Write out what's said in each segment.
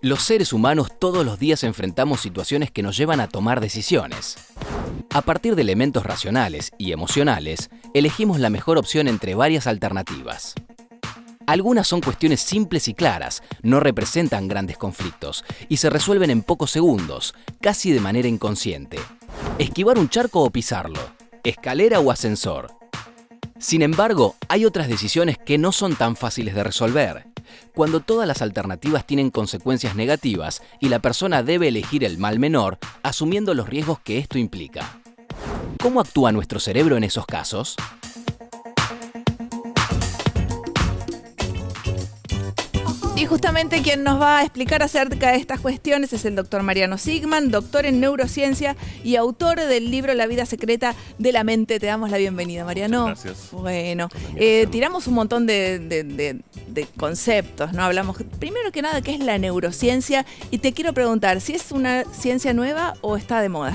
Los seres humanos todos los días enfrentamos situaciones que nos llevan a tomar decisiones. A partir de elementos racionales y emocionales, elegimos la mejor opción entre varias alternativas. Algunas son cuestiones simples y claras, no representan grandes conflictos y se resuelven en pocos segundos, casi de manera inconsciente. Esquivar un charco o pisarlo, escalera o ascensor. Sin embargo, hay otras decisiones que no son tan fáciles de resolver. Cuando todas las alternativas tienen consecuencias negativas y la persona debe elegir el mal menor, asumiendo los riesgos que esto implica. ¿Cómo actúa nuestro cerebro en esos casos? Y justamente quien nos va a explicar acerca de estas cuestiones es el doctor Mariano Sigman, doctor en neurociencia y autor del libro La vida secreta de la mente. Te damos la bienvenida, Mariano. Gracias. Bueno, tiramos un montón de conceptos, ¿no? Hablamos primero que nada qué es la neurociencia y te quiero preguntar si es una ciencia nueva o está de moda.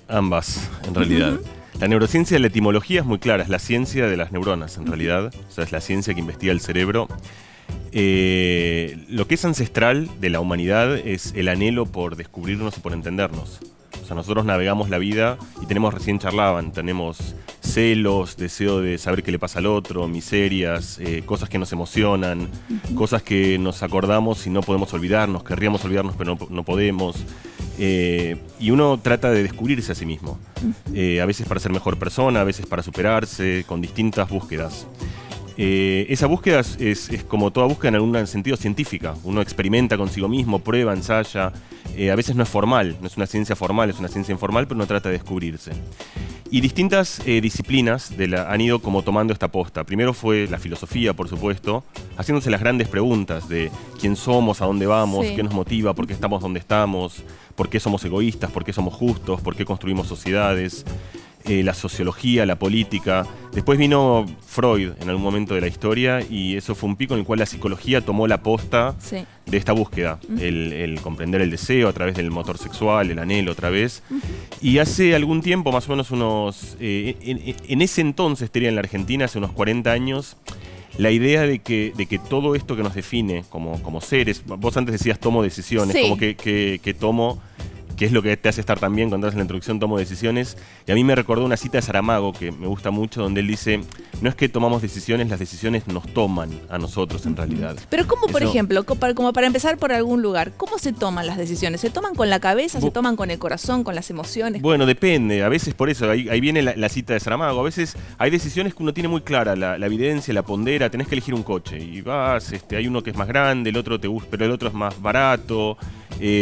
Ambas, en realidad. La neurociencia, la etimología es muy clara, es la ciencia de las neuronas, en realidad. O sea, es la ciencia que investiga el cerebro. Lo que es ancestral de la humanidad es el anhelo por descubrirnos y por entendernos. O sea, nosotros navegamos la vida y recién charlaban, tenemos celos, deseo de saber qué le pasa al otro, miserias, cosas que nos emocionan, cosas que nos acordamos y no podemos olvidarnos, querríamos olvidarnos pero no podemos. Y uno trata de descubrirse a sí mismo, a veces para ser mejor persona, a veces para superarse, con distintas búsquedas. Esa búsqueda es como toda búsqueda en algún sentido científica. Uno experimenta consigo mismo, prueba, ensaya. A veces no es formal, no es una ciencia formal, es una ciencia informal, pero uno trata de descubrirse. Y distintas disciplinas han ido como tomando esta posta. Primero fue la filosofía, por supuesto, haciéndose las grandes preguntas de quién somos, a dónde vamos, qué nos motiva, por qué estamos donde estamos, por qué somos egoístas, por qué somos justos, por qué construimos sociedades. La sociología, la política. Después vino Freud en algún momento de la historia y eso fue un pico en el cual la psicología tomó la posta de esta búsqueda, el comprender el deseo a través del motor sexual, el anhelo otra vez. Y hace algún tiempo, más o menos en ese entonces, en la Argentina, hace unos 40 años, la idea de que todo esto que nos define como seres, vos antes decías tomo decisiones, como que tomo... que es lo que te hace estar tan bien cuando haces la introducción, tomo decisiones. Y a mí me recordó una cita de Saramago que me gusta mucho, donde él dice, no es que tomamos decisiones, las decisiones nos toman a nosotros en realidad. Pero ¿cómo, por ejemplo, como para empezar por algún lugar, cómo se toman las decisiones? ¿Se toman con la cabeza, se toman con el corazón, con las emociones? Bueno, depende. A veces por eso, ahí viene la cita de Saramago. A veces hay decisiones que uno tiene muy clara, la evidencia, la pondera. Tenés que elegir un coche y vas, hay uno que es más grande, el otro te gusta, pero el otro es más barato.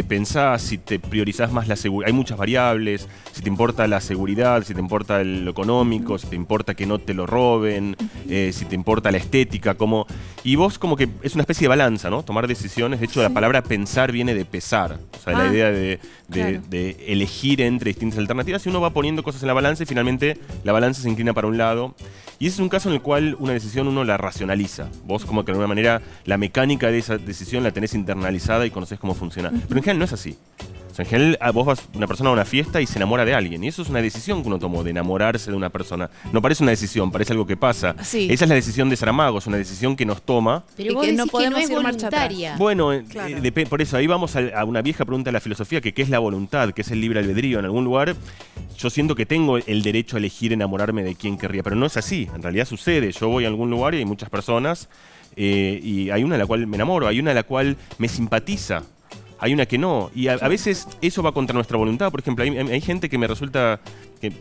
Pensás si te priorizás más la seguridad, hay muchas variables, si te importa la seguridad, si te importa lo económico, si te importa que no te lo roben, si te importa la estética, y vos como que es una especie de balanza, ¿no? Tomar decisiones. De hecho, la palabra pensar viene de pesar, o sea, la idea de elegir entre distintas alternativas, y uno va poniendo cosas en la balanza y finalmente la balanza se inclina para un lado. Y ese es un caso en el cual una decisión uno la racionaliza. Vos como que de alguna manera la mecánica de esa decisión la tenés internalizada y conocés cómo funciona. Pero en general no es así. O sea, en general una persona va a una fiesta y se enamora de alguien. Y eso es una decisión que uno tomó, de enamorarse de una persona. No parece una decisión, parece algo que pasa. Sí. Esa es la decisión de Saramago, es una decisión que nos toma. Pero vos decís que no es voluntaria. Bueno, claro. Por eso ahí vamos a una vieja pregunta de la filosofía, que qué es la voluntad, qué es el libre albedrío. En algún lugar yo siento que tengo el derecho a elegir enamorarme de quien querría, pero no es así. En realidad sucede. Yo voy a algún lugar y hay muchas personas y hay una de la cual me enamoro, hay una de la cual me simpatiza. Hay una que no, y a veces eso va contra nuestra voluntad. Por ejemplo, hay gente que me resulta que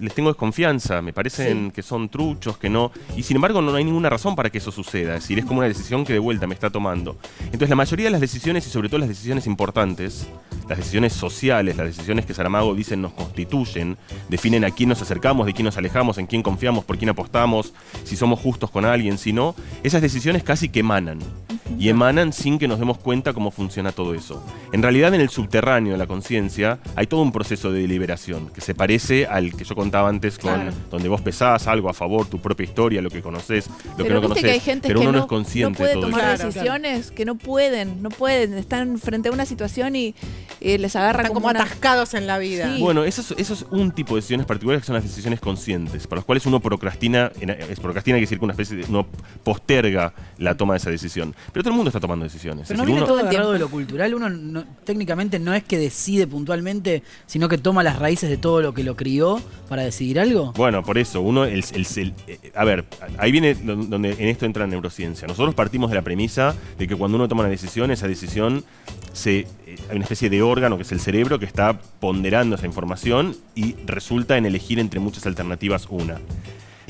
les tengo desconfianza, me parecen que son truchos, que no, y sin embargo no hay ninguna razón para que eso suceda. Es decir, es como una decisión que de vuelta me está tomando. Entonces la mayoría de las decisiones, y sobre todo las decisiones importantes, las decisiones sociales, las decisiones que Saramago dice nos constituyen, definen a quién nos acercamos, de quién nos alejamos, en quién confiamos, por quién apostamos, si somos justos con alguien, si no, esas decisiones casi que emanan. y emanan sin que nos demos cuenta cómo funciona todo eso. En realidad, en el subterráneo de la conciencia hay todo un proceso de deliberación que se parece al que yo contaba antes, donde vos pesás algo a favor, tu propia historia, lo que conocés, lo que no conocés, que hay gente pero que uno no es consciente de todo tomar eso. decisiones, que no pueden, están frente a una situación y les agarra como atascados en la vida. Sí. Bueno, eso es un tipo de decisiones particulares que son las decisiones conscientes, para las cuales uno procrastina quiere decir que uno posterga la toma de esa decisión. Pero todo el mundo está tomando decisiones. Pero no viene todo agarrado de lo cultural, uno técnicamente no es que decide puntualmente, sino que toma las raíces de todo lo que lo crió para decidir algo. Bueno, por eso, a ver, ahí viene donde en esto entra la neurociencia. Nosotros partimos de la premisa de que cuando uno toma una decisión, esa decisión hay una especie de órgano que es el cerebro que está ponderando esa información y resulta en elegir entre muchas alternativas una.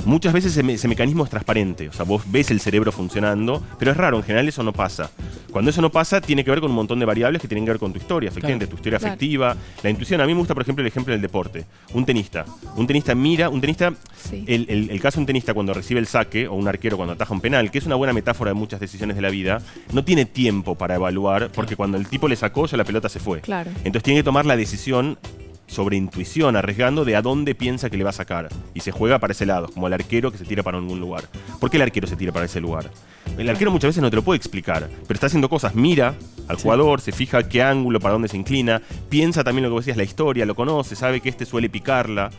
Muchas veces ese mecanismo es transparente, o sea, vos ves el cerebro funcionando, pero es raro, en general eso no pasa. Cuando eso no pasa, tiene que ver con un montón de variables que tienen que ver con tu historia, efectivamente, tu historia afectiva, la intuición. A mí me gusta, por ejemplo, el ejemplo del deporte. Un tenista mira, el caso de un tenista cuando recibe el saque, o un arquero cuando ataja un penal, que es una buena metáfora de muchas decisiones de la vida, no tiene tiempo para evaluar, porque cuando el tipo le sacó, ya la pelota se fue. Claro. Entonces tiene que tomar la decisión sobre intuición, arriesgando de a dónde piensa que le va a sacar. Y se juega para ese lado, como el arquero que se tira para algún lugar. ¿Por qué el arquero se tira para ese lugar? El arquero muchas veces no te lo puede explicar, pero está haciendo cosas. Mira al jugador, se fija qué ángulo, para dónde se inclina, piensa también lo que vos decías, la historia, lo conoce, sabe que suele picarla.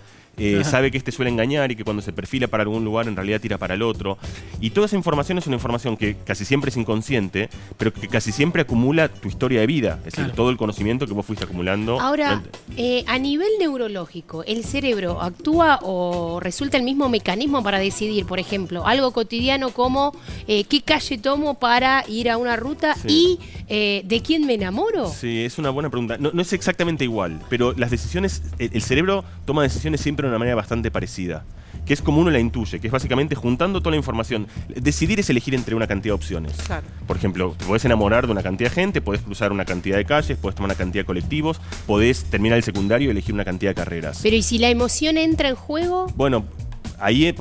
Sabe que suele engañar y que cuando se perfila para algún lugar en realidad tira para el otro. Y toda esa información es una información que casi siempre es inconsciente, pero que casi siempre acumula tu historia de vida. Es decir, todo el conocimiento que vos fuiste acumulando. Ahora, a nivel neurológico, ¿el cerebro actúa o resulta el mismo mecanismo para decidir, por ejemplo, algo cotidiano como qué calle tomo para ir a una ruta y de quién me enamoro? Sí, es una buena pregunta. No es exactamente igual, pero las decisiones, el cerebro toma decisiones siempre de una manera bastante parecida, que es como uno la intuye, que es básicamente juntando toda la información. Decidir es elegir entre una cantidad de opciones. Claro. Por ejemplo, te podés enamorar de una cantidad de gente, podés cruzar una cantidad de calles, podés tomar una cantidad de colectivos, podés terminar el secundario y elegir una cantidad de carreras. Pero ¿y si la emoción entra en juego? Bueno, ahí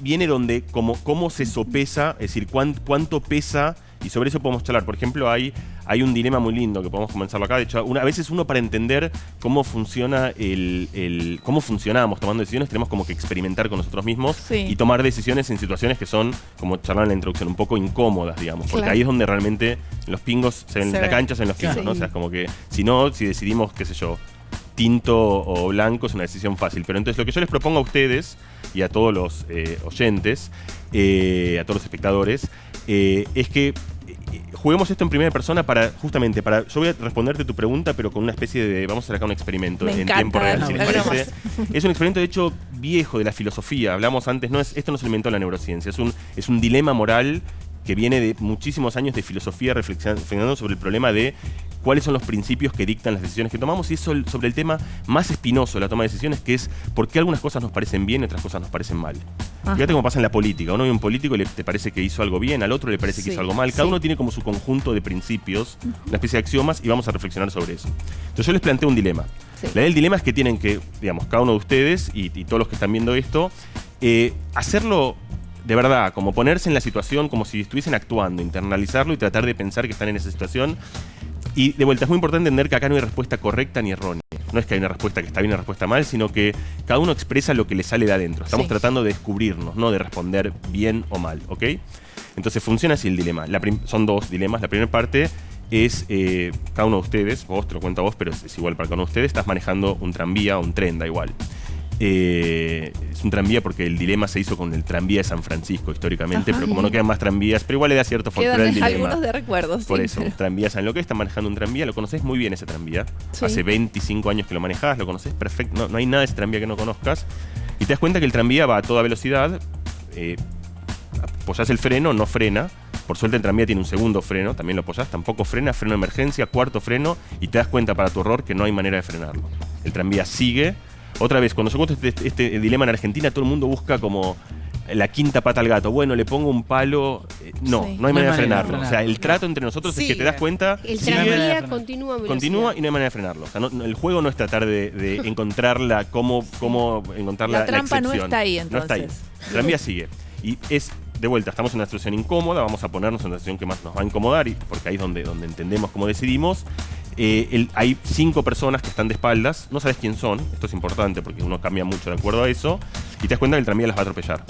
viene donde cómo se sopesa, es decir, cuánto pesa. Y sobre eso podemos charlar. Por ejemplo, hay un dilema muy lindo que podemos comenzarlo acá. De hecho, a veces uno, para entender cómo funciona cómo funcionamos tomando decisiones, tenemos como que experimentar con nosotros mismos y tomar decisiones en situaciones que son, como charlar en la introducción, un poco incómodas, digamos. Porque ahí es donde realmente los pingos la cancha se ven los pingos, ¿no? O sea, es como que si decidimos, qué sé yo, tinto o blanco, es una decisión fácil. Pero entonces lo que yo les propongo a ustedes y a todos los oyentes, a todos los espectadores, es que juguemos esto en primera persona yo voy a responderte tu pregunta, pero con una especie de, vamos a hacer acá un experimento tiempo real, si les parece. Es un experimento, de hecho, viejo de la filosofía. Hablamos antes, esto no se inventó la neurociencia, es un dilema moral que viene de muchísimos años de filosofía reflexionando sobre el problema de cuáles son los principios que dictan las decisiones que tomamos, y es sobre el tema más espinoso de la toma de decisiones, que es por qué algunas cosas nos parecen bien y otras cosas nos parecen mal. Fíjate cómo pasa en la política. Uno ve un político y te parece que hizo algo bien, al otro le parece que hizo algo mal. Cada uno tiene como su conjunto de principios, una especie de axiomas, y vamos a reflexionar sobre eso. Entonces yo les planteo un dilema. La idea del dilema es que tienen que, digamos, cada uno de ustedes y todos los que están viendo esto, hacerlo de verdad, como ponerse en la situación como si estuviesen actuando, internalizarlo y tratar de pensar que están en esa situación. Y de vuelta, es muy importante entender que acá no hay respuesta correcta ni errónea. No es que hay una respuesta que está bien y una respuesta mal, sino que cada uno expresa lo que le sale de adentro. Estamos tratando de descubrirnos, no de responder bien o mal, ¿ok? Entonces funciona así el dilema. Son dos dilemas. La primera parte es, cada uno de ustedes, vos te lo cuento a vos, pero es igual para cada uno de ustedes, estás manejando un tranvía o un tren, da igual. Es un tranvía porque el dilema se hizo con el tranvía de San Francisco históricamente, pero como no quedan más tranvías, pero igual le da cierto folclore al dilema. Algunos de recuerdos. Por eso, tranvía San Loque, están manejando un tranvía, lo conocés muy bien ese tranvía. Hace 25 años que lo manejás, lo conocés perfecto, no hay nada de ese tranvía que no conozcas. Y te das cuenta que el tranvía va a toda velocidad, apoyás el freno, no frena. Por suerte el tranvía tiene un segundo freno, también lo apoyás, tampoco frena, freno de emergencia, cuarto freno, y te das cuenta para tu horror que no hay manera de frenarlo. El tranvía sigue. Otra vez, cuando yo cuento este dilema en Argentina, todo el mundo busca como la quinta pata al gato. Bueno, le pongo un palo. No hay manera de frenarlo. O sea, el trato entre nosotros es que te das cuenta. El tranvía continúa y no hay manera de frenarlo. O sea, el juego no es tratar de encontrarla, cómo encontrar la trampa excepción. No está ahí, entonces. No está ahí. El tranvía sigue. Y es de vuelta, estamos en una situación incómoda, vamos a ponernos en una situación que más nos va a incomodar, porque ahí es donde entendemos cómo decidimos. Hay 5 personas que están de espaldas, no sabes quién son, esto es importante porque uno cambia mucho de acuerdo a eso, y te das cuenta que el tranvía las va a atropellar.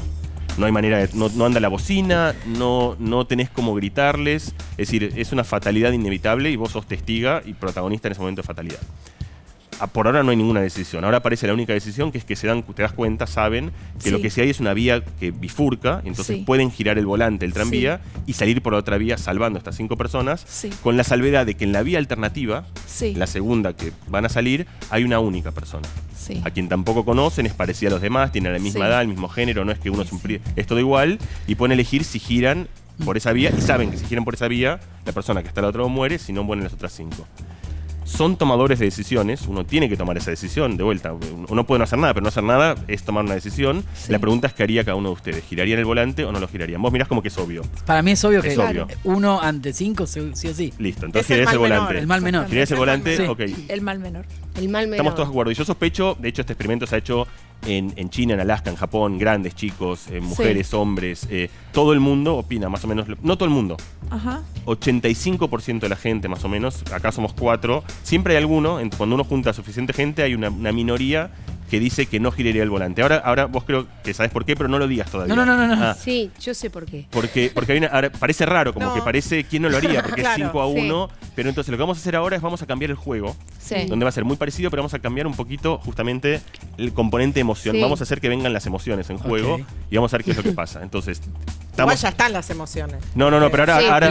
No hay manera de, no anda la bocina, no tenés cómo gritarles, es decir, es una fatalidad inevitable y vos sos testiga y protagonista en ese momento de fatalidad. Por ahora no hay ninguna decisión. Ahora aparece la única decisión, que es que te das cuenta, saben que lo que sí hay es una vía que bifurca, entonces pueden girar el volante, el tranvía, y salir por la otra vía salvando a estas 5 personas, con la salvedad de que en la vía alternativa, la segunda que van a salir, hay una única persona. A quien tampoco conocen, es parecida a los demás, tiene la misma edad, el mismo género, no es que uno es todo igual, y pueden elegir si giran por esa vía, y saben que si giran por esa vía, la persona que está al otro lado muere, si no mueren las otras 5. Son tomadores de decisiones, uno tiene que tomar esa decisión, de vuelta, uno puede no hacer nada, pero no hacer nada es tomar una decisión. La pregunta es qué haría cada uno de ustedes, ¿girarían el volante o no lo girarían? Vos mirás como que es obvio. Para mí es obvio que obvio. 1 ante 5 sí o sí. Listo, entonces girarías el volante. El mal menor. Girarías el volante, Sí. ok. El mal menor. El mal menor. Estamos todos de acuerdo. Y yo sospecho, de hecho este experimento se ha hecho en China, en Alaska, en Japón, grandes chicos, mujeres, hombres, todo el mundo opina más o menos, no todo el mundo, 85% de la gente más o menos, acá somos 4, siempre hay alguno, cuando uno junta suficiente gente hay una minoría que dice que no giraría el volante. Ahora vos creo que sabés por qué, pero no lo digas todavía. No. Sí, yo sé por qué. Porque hay ahora parece raro, como que parece quién no lo haría, porque es 5-1. Pero entonces lo que vamos a hacer ahora es vamos a cambiar el juego, donde va a ser muy parecido, pero vamos a cambiar un poquito justamente el componente emoción. Vamos a hacer que vengan las emociones en juego y vamos a ver qué es lo que pasa. Entonces, igual ya están las emociones. No, pero ahora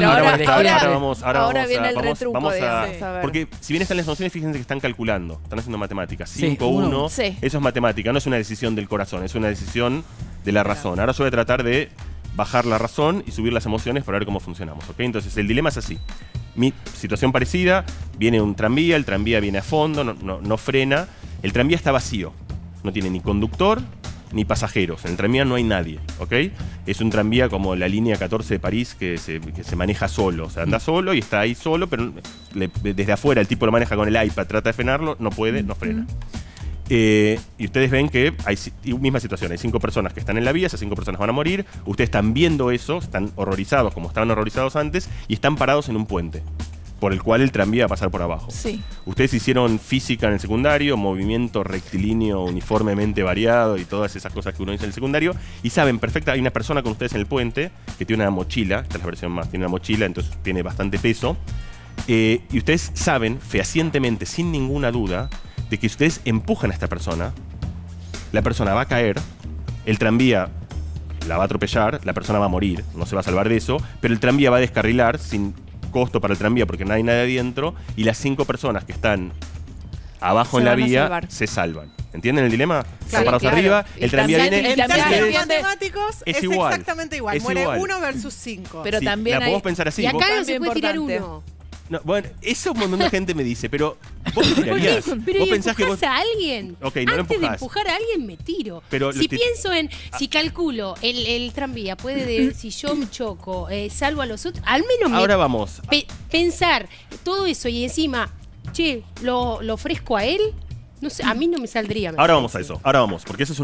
viene el retruco, vamos a ver. porque si bien están las emociones, fíjense que están calculando, están haciendo matemáticas. 5-1, eso es matemática, no es una decisión del corazón, es una decisión de la razón. Ahora yo voy a tratar de bajar la razón y subir las emociones para ver cómo funcionamos, ¿ok? Entonces el dilema es así. Mi situación parecida, viene un tranvía, el tranvía viene a fondo, no frena, el tranvía está vacío, no tiene ni conductor ni pasajeros, en el tranvía no hay nadie, ¿ok? Es un tranvía como la línea 14 de París que se maneja solo, o sea, anda solo y está ahí solo, pero desde afuera el tipo lo maneja con el iPad, trata de frenarlo, no puede, no frena. Y ustedes ven que hay misma situación, hay 5 personas que están en la vía, esas 5 personas van a morir, ustedes están viendo eso, están horrorizados como estaban horrorizados antes y están parados en un puente por el cual el tranvía va a pasar por abajo. Ustedes hicieron física en el secundario, movimiento rectilíneo uniformemente variado y todas esas cosas que uno dice en el secundario, y saben perfecta, hay una persona con ustedes en el puente que tiene una mochila, esta es la versión más, tiene una mochila, entonces tiene bastante peso, y ustedes saben fehacientemente, sin ninguna duda, de que ustedes empujan a esta persona, la persona va a caer, el tranvía la va a atropellar, la persona va a morir, no se va a salvar de eso, pero el tranvía va a descarrilar sin costo para el tranvía porque no hay nadie adentro y las 5 personas que están abajo en la vía se salvan. ¿Entienden el dilema? Están parados arriba, el tranvía viene... En términos matemáticos es igual, exactamente igual. Muere 1 versus 5. Pero también la podemos pensar así. Y acá vos, no se puede tirar uno. No, bueno, eso un montón de gente me dice, pero ¿vos qué tirarías? Pero ¿Vos pensás que vos a alguien? Ok, no lo Antes de empujás. empujar a alguien me tiro. Pero si pienso en, si calculo el tranvía, si yo me choco, salvo a los otros, al menos ahora vamos. Pensar todo eso y encima, che, lo ofrezco a él, no sé, a mí no me saldría. Ahora vamos a eso, porque eso es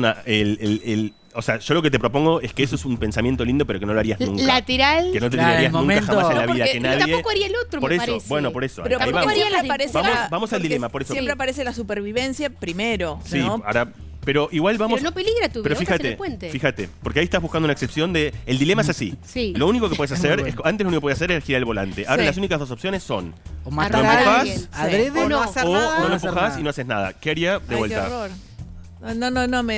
o sea, yo lo que te propongo es que eso es un pensamiento lindo, pero que no lo harías nunca. Lateral. Que no te tirarías nunca jamás en la vida, que nadie... Tampoco haría el otro, por me eso, parece. bueno, por eso. Pero ahí vamos. siempre aparece Vamos al dilema, por eso. Siempre aparece la supervivencia primero, Sí, ¿no? ahora... Pero igual vamos... Pero no peligra tu vida, Pero fíjate, porque ahí estás buscando una excepción de... El dilema es así. Sí. Lo único que puedes hacer, antes lo único que puedes hacer es girar el volante. Ahora las únicas 2 opciones son... O lo matar a empujás, alguien. Adrede O no hacer o nada. no lo No hacer empujás nada. y no haces nada. ¿Qué haría de Ay, vuelta? qué horror.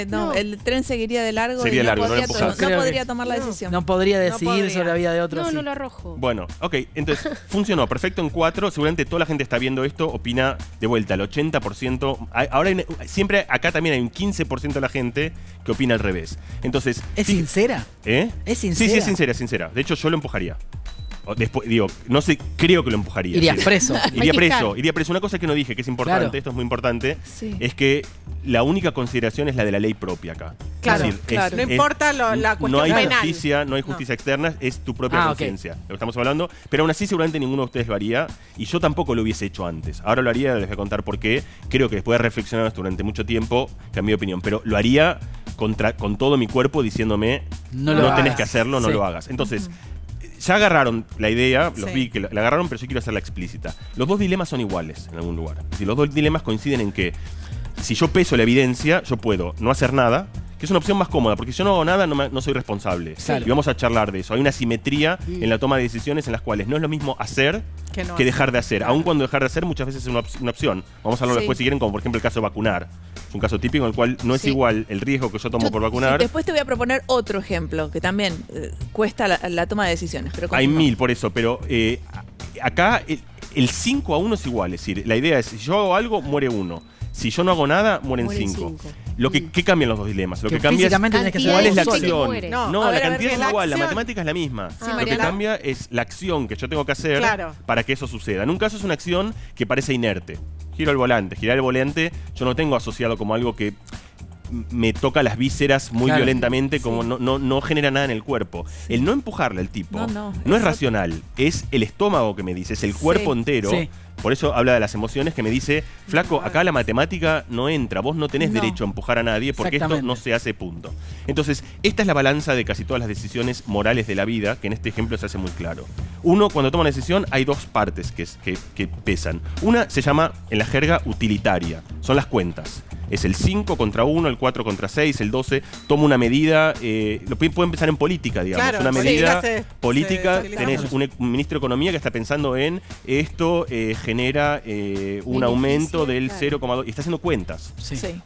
No, el tren seguiría de largo Sería y no, largo, no lo podría, empujás. no Creo podría que- tomar la decisión. No podría decidir podría. sobre la vida de otro. No, sí. no lo arrojo. Bueno, ok, entonces funcionó, perfecto en 4. Seguramente toda la gente está viendo esto, opina de vuelta, el 80%. Ahora siempre acá también hay un 15% de la gente que opina al revés. Entonces, ¿Es sincera? ¿eh? ¿Es Sí, sincera? es sincera. De hecho, yo lo empujaría. Después, digo, no sé, creo que lo empujaría. Irías sí. preso. Iría Hay que preso. Una cosa que no dije, que es importante, Claro. esto es muy importante, Sí. es que la única consideración es la de la ley propia acá. Claro, es decir, claro. No importa la cuestión no hay penal. justicia, no hay justicia externa, es tu propia Ah, conciencia. Lo que estamos hablando, pero aún así seguramente ninguno de ustedes lo haría y yo tampoco lo hubiese hecho antes. Ahora lo haría, les voy a contar por qué. Creo que después de reflexionar durante mucho tiempo cambié de opinión, pero lo haría con todo mi cuerpo diciéndome, no tenés que hacerlo, no lo hagas. Entonces, ya agarraron la idea, los vi que la agarraron, pero yo quiero hacerla explícita. Los dos dilemas son iguales en algún lugar. Es decir, los dos dilemas coinciden en que si yo peso la evidencia, yo puedo no hacer nada, que es una opción más cómoda, porque si yo no hago nada, no soy responsable. Y vamos a charlar de eso. Hay una simetría en la toma de decisiones en las cuales no es lo mismo hacer que dejar de hacer. Aun cuando dejar de hacer muchas veces es una opción. Vamos a hablar después si quieren, como por ejemplo el caso de vacunar. Es un caso típico en el cual no es igual el riesgo que yo tomo por vacunar. Después te voy a proponer otro ejemplo que también cuesta la toma de decisiones. Pero hay mil por eso, pero acá el 5-1 es igual. Es decir, la idea es, si yo hago algo, muere uno. Si yo no hago nada, mueren 5. ¿Qué cambian los dos dilemas? Lo que cambia es cuál es la acción. No, la cantidad es igual, la matemática es la misma. Lo que cambia es la acción que yo tengo que hacer para que eso suceda. En un caso es una acción que parece inerte. Giro el volante. Girar el volante yo no tengo asociado como algo que me toca las vísceras muy violentamente, como no genera nada en el cuerpo. El no empujarle al tipo no es racional, es el estómago que me dice, es el cuerpo entero. Por eso habla de las emociones, que me dice, flaco, acá la matemática no entra, vos no tenés derecho a empujar a nadie porque esto no se hace, punto. Entonces, esta es la balanza de casi todas las decisiones morales de la vida, que en este ejemplo se hace muy claro. Uno, cuando toma una decisión, hay dos partes que pesan. Una se llama, en la jerga, utilitaria, son las cuentas. Es el 5 contra 1, el 4 contra 6, el 12. Toma una medida, puede empezar en política, digamos. Una medida política. Tenés un ministro de Economía que está pensando en esto genera un aumento del 0,2 y está haciendo cuentas.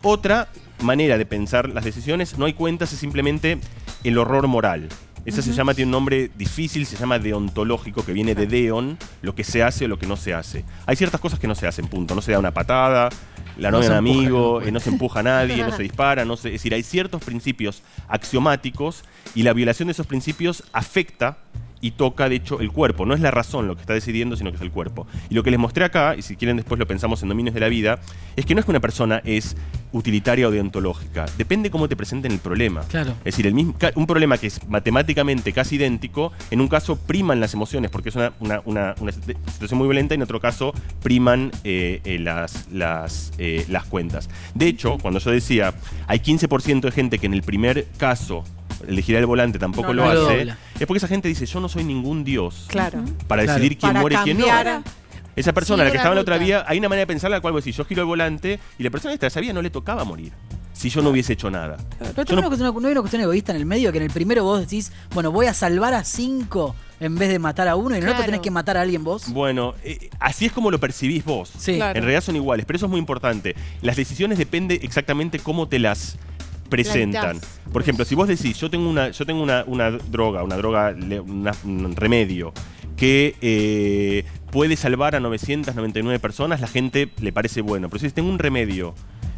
Otra manera de pensar las decisiones, no hay cuentas, es simplemente el horror moral. Esa se llama, tiene un nombre difícil, se llama deontológico, que viene de deon, lo que se hace o lo que no se hace. Hay ciertas cosas que no se hacen, punto. No se da una patada, la novia de un amigo, no se empuja a nadie, no se dispara, es decir, hay ciertos principios axiomáticos y la violación de esos principios afecta y toca, de hecho, el cuerpo. No es la razón lo que está decidiendo, sino que es el cuerpo. Y lo que les mostré acá, y si quieren después lo pensamos en dominios de la vida, es que no es que una persona es utilitaria o deontológica. Depende cómo te presenten el problema. Es decir, un problema que es matemáticamente casi idéntico, en un caso priman las emociones porque es una situación muy violenta, y en otro caso priman las cuentas. De hecho, cuando yo decía, hay 15% de gente que en el primer caso, el de girar el volante, tampoco lo hace, es porque esa gente dice, yo no soy ningún dios para decidir quién muere y quién no. Esa persona, la que estaba en la otra vía, hay una manera de pensar la cual vos decís, yo giro el volante y la persona que está en esa vía no le tocaba morir si yo no hubiese hecho nada. Pero no hay una cuestión egoísta en el medio, que en el primero vos decís, bueno, voy a salvar a 5 en vez de matar a uno, y en el otro tenés que matar a alguien vos. Bueno, así es como lo percibís vos. En realidad son iguales, pero eso es muy importante. Las decisiones depende exactamente cómo te las presentan. Por ejemplo, si vos decís, yo tengo una droga, un remedio que puede salvar a 999 personas, la gente le parece bueno. Pero si tengo un remedio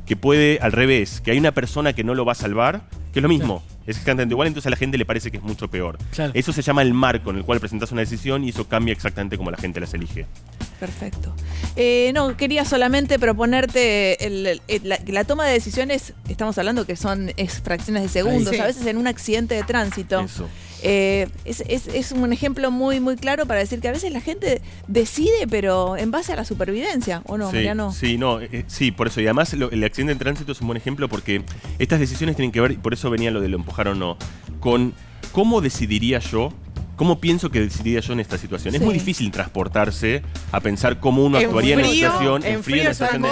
que puede, al revés, que hay una persona que no lo va a salvar, que es lo mismo, es exactamente igual, entonces a la gente le parece que es mucho peor. Eso se llama el marco en el cual presentas una decisión, y eso cambia exactamente como la gente las elige. Perfecto. No, quería solamente proponerte la toma de decisiones, estamos hablando que es fracciones de segundos, a veces en un accidente de tránsito. Es un ejemplo muy, muy claro para decir que a veces la gente decide, pero en base a la supervivencia, ¿o no, Mariano? Sí, por eso. Y además el accidente de tránsito es un buen ejemplo, porque estas decisiones tienen que ver, y por eso venía lo de lo empujar o no, con cómo decidiría yo. ¿Cómo pienso que decidiría yo en esta situación? Es muy difícil transportarse a pensar cómo uno actuaría en una situación en frío, en situación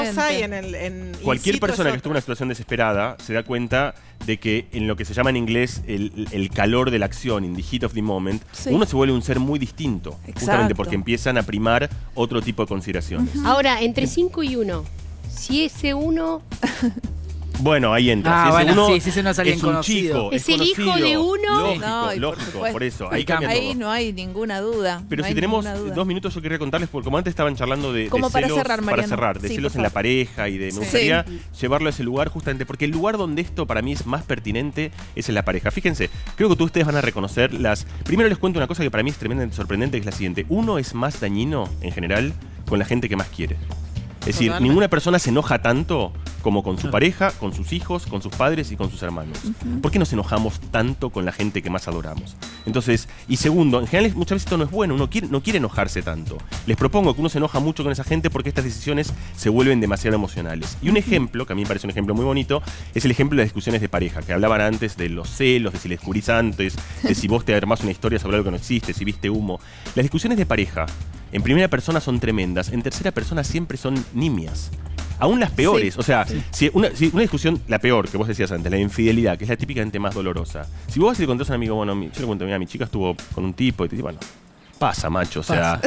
cualquier persona que estuvo en una situación desesperada se da cuenta de que en lo que se llama en inglés el calor de la acción, in the heat of the moment, uno se vuelve un ser muy distinto. Justamente porque empiezan a primar otro tipo de consideraciones. Ahora, entre 5 y 1, si ese 1... Bueno, ahí entra. Si ese no es alguien conocido. Es el hijo de uno. Lógico, por eso. Ahí no hay ninguna duda. Pero si tenemos 2 minutos, yo quería contarles, porque como antes estaban charlando de celos, para cerrar, de celos en la pareja y de... Me gustaría llevarlo a ese lugar, justamente porque el lugar donde esto para mí es más pertinente es en la pareja. Fíjense, creo que ustedes van a reconocer Primero les cuento una cosa que para mí es tremendamente sorprendente, que es la siguiente. Uno es más dañino, en general, con la gente que más quiere. Es decir, ninguna persona se enoja tanto como con su pareja, con sus hijos, con sus padres y con sus hermanos. ¿Por qué nos enojamos tanto con la gente que más adoramos? Entonces, y segundo, en general muchas veces esto no es bueno, uno no quiere enojarse tanto. Les propongo que uno se enoja mucho con esa gente porque estas decisiones se vuelven demasiado emocionales. Y un ejemplo, que a mí me parece un ejemplo muy bonito, es el ejemplo de las discusiones de pareja, que hablaban antes de los celos, de si le descubrís antes, de si vos te armás una historia sobre algo que no existe, si viste humo. Las discusiones de pareja, en primera persona son tremendas, en tercera persona siempre son nimias. Aún las peores, o sea, si una discusión, la peor que vos decías antes, la infidelidad, que es la típicamente más dolorosa. Si vos vas y le contás a un amigo, bueno, yo le cuento, mira, mi chica estuvo con un tipo, y te dice, bueno, pasa, macho, o sea...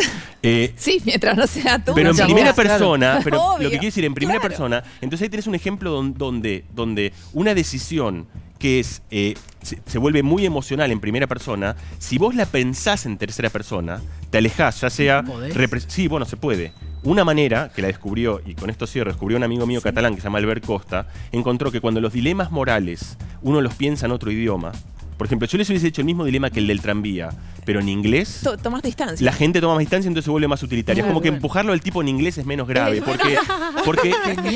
sí, mientras no sea tú. Pero en primera claro. persona, pero Obvio, lo que quiero decir, en primera claro. persona, entonces ahí tenés un ejemplo donde una decisión que es se vuelve muy emocional en primera persona, si vos la pensás en tercera persona, te alejás, ya sea... Sí, bueno, se puede. Una manera, que la descubrió, y con esto cierro, descubrió un amigo mío catalán que se llama Albert Costa, encontró que cuando los dilemas morales uno los piensa en otro idioma, por ejemplo, yo les hubiese hecho el mismo dilema que el del tranvía, pero en inglés... Tomas distancia. La gente toma más distancia, entonces se vuelve más utilitaria. Es como que empujarlo al tipo en inglés es menos grave, porque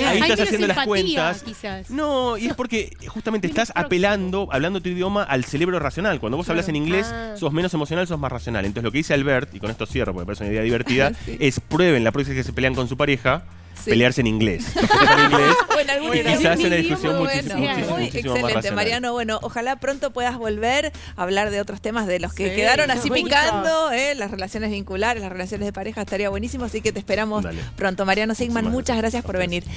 ahí estás haciendo las cuentas. Quizás. No, y es porque justamente estás hablando tu idioma al cerebro racional. Cuando vos hablas en inglés, sos menos emocional, sos más racional. Entonces lo que dice Albert, y con esto cierro porque me parece una idea divertida, es prueben la próxima vez que se pelean con su pareja, pelearse en inglés. Y quizás una discusión muchísimo más excelente, racional. Mariano. Bueno, ojalá pronto puedas volver a hablar de otros temas de los que quedaron así buenísimos. picando, las relaciones vinculares, las relaciones de pareja, estaría buenísimo, así que te esperamos pronto. Mariano Sigman, muchas gracias por venir.